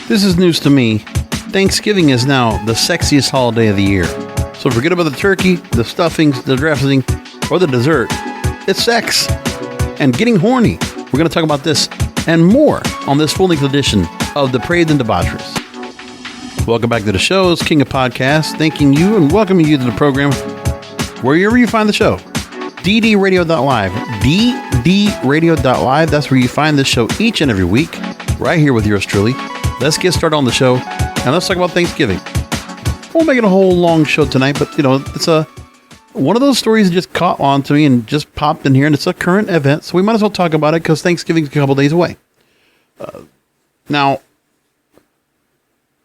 This is news to me. Thanksgiving is now the sexiest holiday of the year. So forget about the turkey, the stuffings, the dressing, or the dessert. It's sex and getting horny. We're going to talk about this and more on this full-length edition of Depraved and Debaucherous. Welcome back to the show. It's King of Podcasts, thanking you and welcoming you to the program wherever you find the show. ddradio.live. ddradio.live. That's where you find this show each and every week, right here with yours truly. Let's get started on the show, and let's talk about Thanksgiving. We'll make it a whole long show tonight, but, it's one of those stories that just caught on to me and just popped in here, and it's a current event, so we might as well talk about it because Thanksgiving's a couple days away. Now,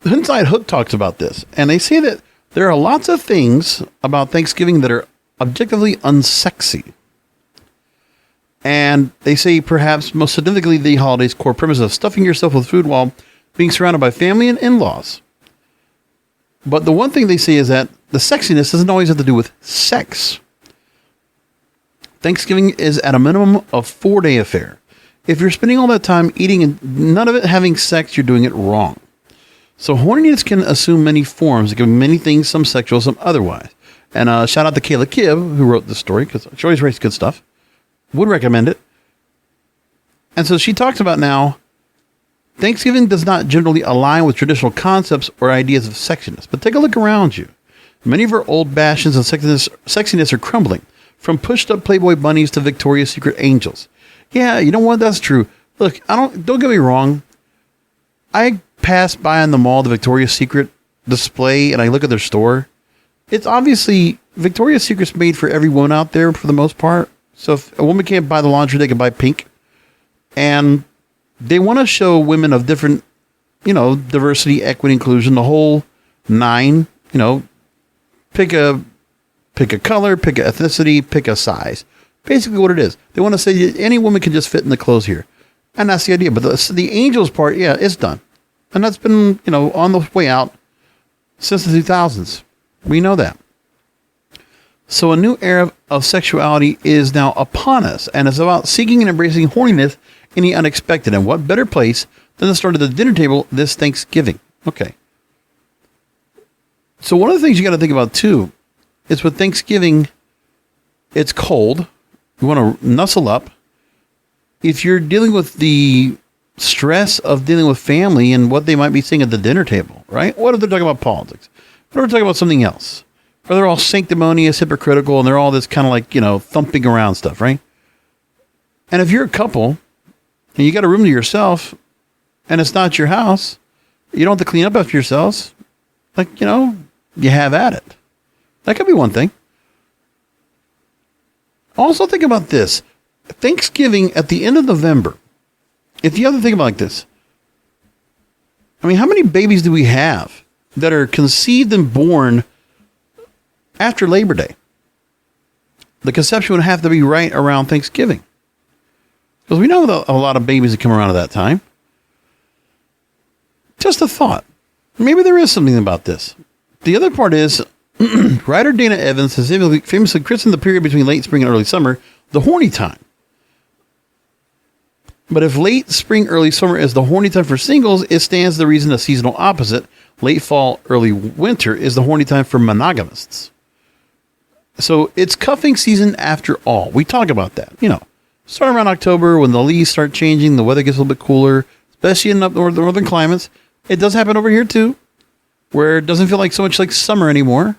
Inside Hook talks about this, and they say that there are lots of things about Thanksgiving that are objectively unsexy. And they say perhaps most significantly the holiday's core premise of stuffing yourself with food while being surrounded by family and in-laws. But the one thing they say is that the sexiness doesn't always have to do with sex. Thanksgiving is at a minimum a 4-day affair. If you're spending all that time eating and none of it having sex, you're doing it wrong. So horniness can assume many forms. It can be many things, some sexual, some otherwise. And shout out to Kayla Kibb, who wrote this story, because she always writes good stuff. Would recommend it. And so she talks about now, Thanksgiving does not generally align with traditional concepts or ideas of sexiness, but take a look around you. Many of our old bastions of sexiness are crumbling, from pushed-up Playboy bunnies to Victoria's Secret angels. Yeah, you know what? That's true. Look, don't get me wrong. I pass by on the mall the Victoria's Secret display, and I look at their store. It's obviously Victoria's Secret's made for every woman out there for the most part. So if a woman can't buy the lingerie, they can buy pink, and they want to show women of different, diversity, equity, inclusion, the whole nine, pick a color, pick a ethnicity, pick a size. Basically what it is. They want to say any woman can just fit in the clothes here. And that's the idea. But the angels part, yeah, it's done. And that's been, on the way out since the 2000s. We know that. So a new era of sexuality is now upon us. And it's about seeking and embracing horniness in the unexpected. And what better place than to start at the dinner table this Thanksgiving? Okay. So one of the things you got to think about too is with Thanksgiving, it's cold. You want to nuzzle up. If you're dealing with the stress of dealing with family and what they might be saying at the dinner table, right? What if they're talking about politics? What if they're talking about something else? Or they're all sanctimonious, hypocritical, and they're all this kind of like, thumping around stuff, right? And if you're a couple and you got a room to yourself and it's not your house, you don't have to clean up after yourselves. Like, you have at it. That could be one thing. Also think about this. Thanksgiving at the end of November. If you have to think about it like this. I mean, how many babies do we have that are conceived and born after Labor Day? The conception would have to be right around Thanksgiving. Because we know that a lot of babies that come around at that time. Just a thought. Maybe there is something about this. The other part is, writer Dana Evans has famously christened the period between late spring and early summer the horny time. But if late spring, early summer is the horny time for singles, it stands to reason the seasonal opposite, late fall, early winter, is the horny time for monogamists. So it's cuffing season after all. We talk about that. Start around October when the leaves start changing, the weather gets a little bit cooler, especially in northern climates. It does happen over here too, where it doesn't feel like so much like summer anymore.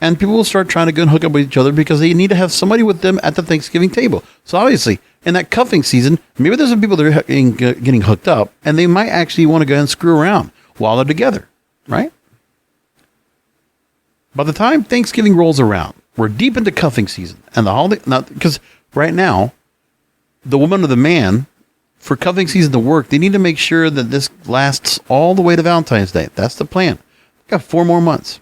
And people will start trying to go and hook up with each other because they need to have somebody with them at the Thanksgiving table. So obviously, in that cuffing season, maybe there's some people that are getting hooked up, and they might actually want to go and screw around while they're together, right? By the time Thanksgiving rolls around, we're deep into cuffing season. And the holiday, because right now, the woman or the man, for cuffing season to work, they need to make sure that this lasts all the way to Valentine's Day. That's the plan. We've got 4 more months.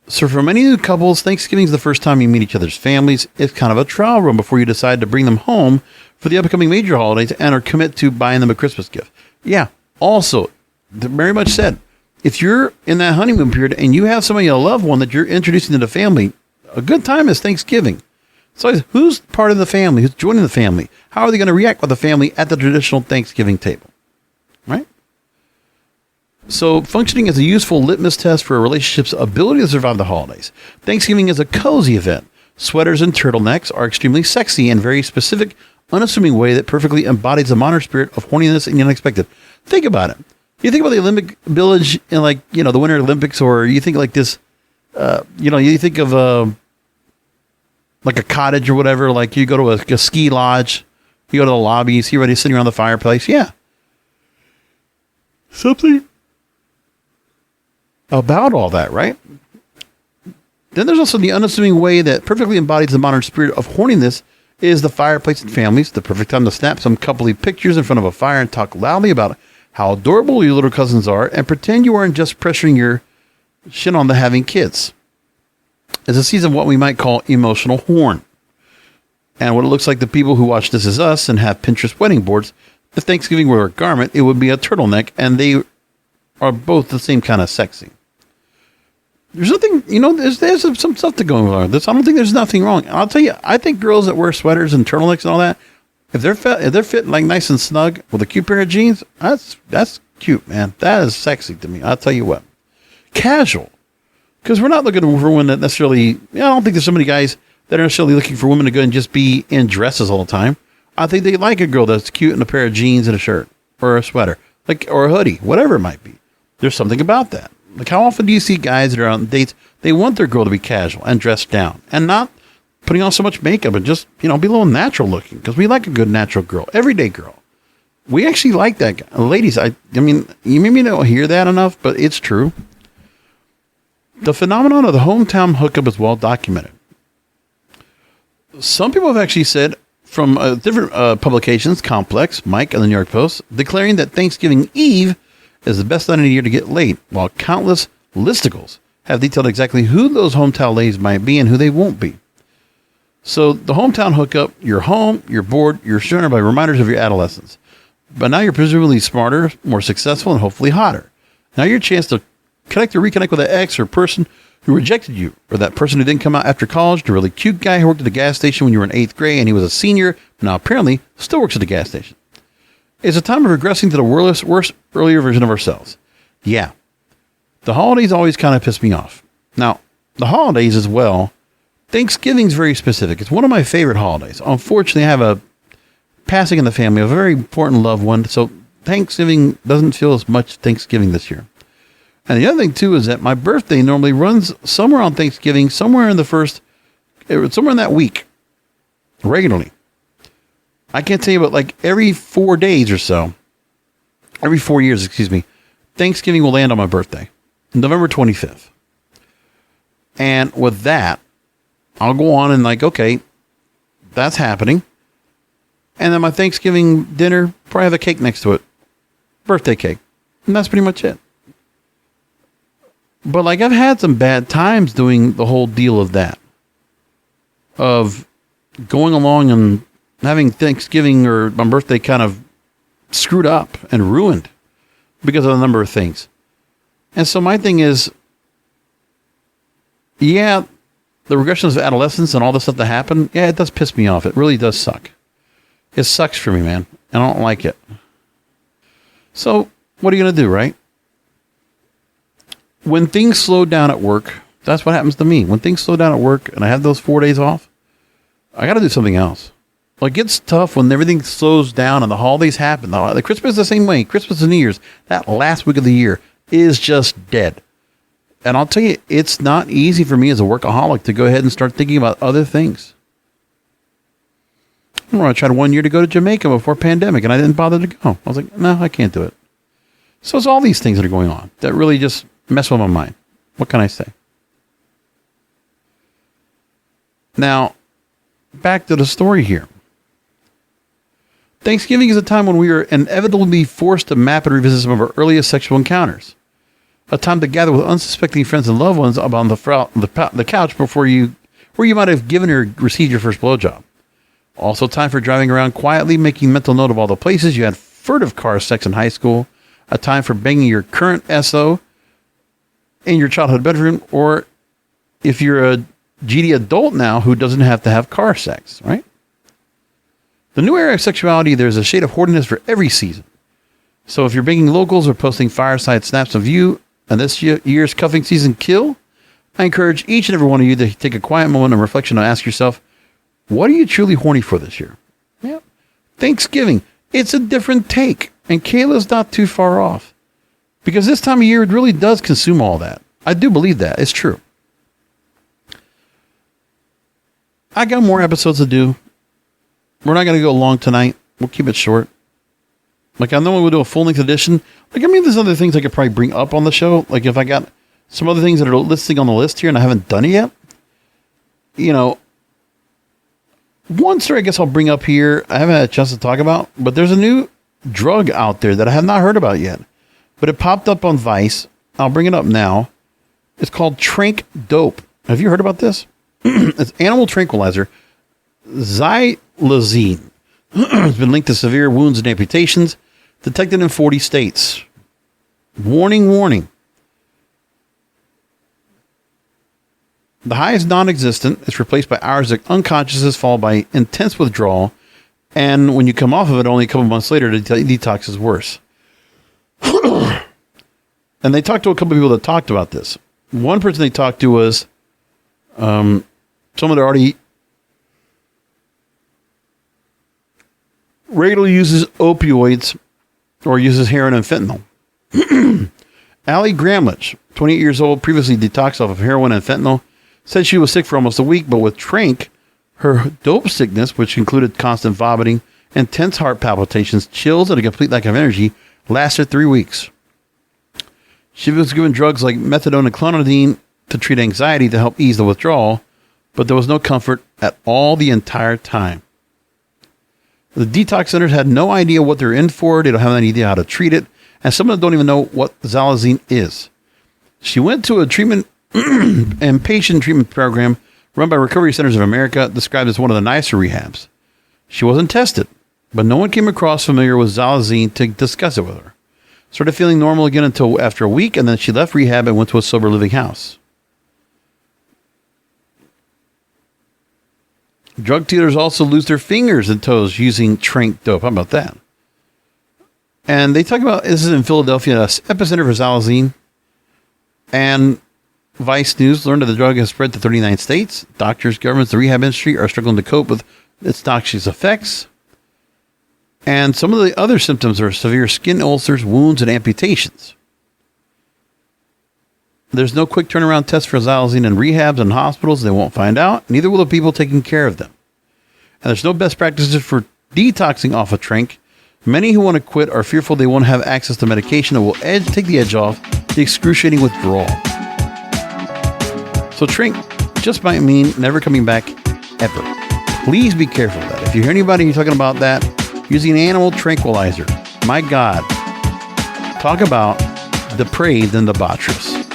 So for many new couples, Thanksgiving is the first time you meet each other's families. It's kind of a trial run before you decide to bring them home for the upcoming major holidays and or commit to buying them a Christmas gift. Yeah, also, very much said, if you're in that honeymoon period and you have somebody, a loved one that you're introducing to the family, a good time is Thanksgiving. So who's part of the family? Who's joining the family? How are they going to react with the family at the traditional Thanksgiving table? Right? So, functioning as a useful litmus test for a relationship's ability to survive the holidays. Thanksgiving is a cozy event. Sweaters and turtlenecks are extremely sexy and very specific, unassuming way that perfectly embodies the modern spirit of horniness and the unexpected. Think about it. You think about the Olympic Village in the Winter Olympics, or you think like this, you think of like a cottage or whatever, like you go to a ski lodge, you go to the lobby, you see everybody sitting around the fireplace. Yeah. Something about all that, right? Then there's also the unassuming way that perfectly embodies the modern spirit of horniness is the fireplace and families, the perfect time to snap some coupley pictures in front of a fire and talk loudly about how adorable your little cousins are and pretend you aren't just pressuring your shit on the having kids. It's a season of what we might call emotional horn. And what it looks like the people who watch This Is Us and have Pinterest wedding boards, if Thanksgiving were a garment, it would be a turtleneck, and they are both the same kind of sexy. There's nothing, there's some stuff to go on with this. I don't think there's nothing wrong. I'll tell you, I think girls that wear sweaters and turtlenecks and all that, if they're fitting like nice and snug with a cute pair of jeans, that's cute, man. That is sexy to me. I'll tell you what. Casual. Because we're not looking for women that necessarily, I don't think there's so many guys that are necessarily looking for women to go and just be in dresses all the time. I think they like a girl that's cute in a pair of jeans and a shirt or a sweater, or a hoodie, whatever it might be. There's something about that. Like, how often do you see guys that are on dates, they want their girl to be casual and dressed down and not putting on so much makeup and just, be a little natural looking, because we like a good natural girl, everyday girl. We actually like that guy. Ladies, I mean, you maybe don't hear that enough, but it's true. The phenomenon of the hometown hookup is well documented. Some people have actually said from different publications, Complex, Mike, and the New York Post, declaring that Thanksgiving Eve is the best night of the year to get laid, while countless listicles have detailed exactly who those hometown ladies might be and who they won't be. So the hometown hookup, you're home, you're bored, you're surrounded by reminders of your adolescence. But now you're presumably smarter, more successful, and hopefully hotter. Now your chance to connect or reconnect with an ex or person who rejected you, or that person who didn't come out after college, the really cute guy who worked at the gas station when you were in 8th grade and he was a senior, but now apparently still works at the gas station. It's a time of regressing to the worst earlier version of ourselves. Yeah. The holidays always kind of piss me off. Now, the holidays as well, Thanksgiving's very specific. It's one of my favorite holidays. Unfortunately, I have a passing in the family of a very important loved one, so Thanksgiving doesn't feel as much Thanksgiving this year. And the other thing, too, is that my birthday normally runs somewhere on Thanksgiving, somewhere in that week, regularly. I can't tell you, but like every 4 days or so, every 4 years, Thanksgiving will land on my birthday, November 25th. And with that, I'll go on and okay, that's happening. And then my Thanksgiving dinner, probably have a cake next to it, birthday cake. And that's pretty much it. But I've had some bad times doing the whole deal of that, of going along and having Thanksgiving or my birthday kind of screwed up and ruined because of a number of things. And so my thing is, yeah, the regressions of adolescence and all the stuff that happened, yeah, it does piss me off. It really does suck. It sucks for me, man. I don't like it. So what are you going to do, right? When things slow down at work, that's what happens to me. When things slow down at work and I have those 4 days off, I got to do something else. It gets tough when everything slows down and the holidays happen. The Christmas is the same way. Christmas and New Year's, that last week of the year is just dead. And I'll tell you, it's not easy for me as a workaholic to go ahead and start thinking about other things. I tried 1 year to go to Jamaica before pandemic and I didn't bother to go. I was like, no, I can't do it. So it's all these things that are going on that really just mess with my mind. What can I say? Now, back to the story here. Thanksgiving is a time when we are inevitably forced to map and revisit some of our earliest sexual encounters. A time to gather with unsuspecting friends and loved ones on the couch where you might have given or received your first blowjob. Also time for driving around quietly, making mental note of all the places you had furtive car sex in high school. A time for banging your current SO in your childhood bedroom, or if you're a GD adult now who doesn't have to have car sex, right? The new era of sexuality, there's a shade of horniness for every season. So if you're baking locals or posting fireside snaps of you and this year's cuffing season kill, I encourage each and every one of you to take a quiet moment of reflection and ask yourself, what are you truly horny for this year? Yeah. Thanksgiving. It's a different take. And Kayla's not too far off. Because this time of year, it really does consume all that. I do believe that. It's true. I got more episodes to do. We're not going to go long tonight. We'll keep it short. Like, I know we'll do a full-length edition. Like, I mean, there's other things I could probably bring up on the show. Like, if I got some other things that are listing on the list here and I haven't done it yet. You know, one story I guess I'll bring up here, I haven't had a chance to talk about, but there's a new drug out there that I have not heard about yet. But it popped up on Vice. I'll bring it up now. It's called Tranq dope. Have you heard about this? It's animal tranquilizer. Xylazine. It's been linked to severe wounds and amputations. Detected in 40 states. Warning, warning. The high is non-existent. It's replaced by hours of unconsciousness followed by intense withdrawal. And when you come off of it only a couple months later, the detox is worse. And they talked to a couple of people that talked about this. One person they talked to was someone that already regularly uses opioids or uses heroin and fentanyl. Allie Gramlich, 28 years old, previously detoxed off of heroin and fentanyl, said she was sick for almost a week, but with Tranq, her dope sickness, which included constant vomiting, intense heart palpitations, chills, and a complete lack of energy, lasted 3 weeks. She was given drugs like methadone and clonidine to treat anxiety to help ease the withdrawal, but there was no comfort at all the entire time. The detox centers had no idea what they're in for. They don't have any idea how to treat it. And some of them don't even know what xylazine is. She went to a treatment and patient treatment program run by Recovery Centers of America, described as one of the nicer rehabs. She wasn't tested, but no one came across familiar with xylazine to discuss it with her. Started feeling normal again until after a week, and then she left rehab and went to a sober living house. Drug dealers also lose their fingers and toes using Tranq dope. How about that? And they talk about, this is in Philadelphia, epicenter for xylazine. And Vice News learned that the drug has spread to 39 states. Doctors, governments, the rehab industry are struggling to cope with its toxic effects. And some of the other symptoms are severe skin ulcers, wounds, and amputations. There's no quick turnaround test for xylazine in rehabs and hospitals. They won't find out. Neither will the people taking care of them. And there's no best practices for detoxing off of Tranq. Many who want to quit are fearful they won't have access to medication that will take the edge off the excruciating withdrawal. So Tranq just might mean never coming back ever. Please be careful of that. If you hear anybody talking about that, using an animal tranquilizer, my God, talk about depraved and debaucherous.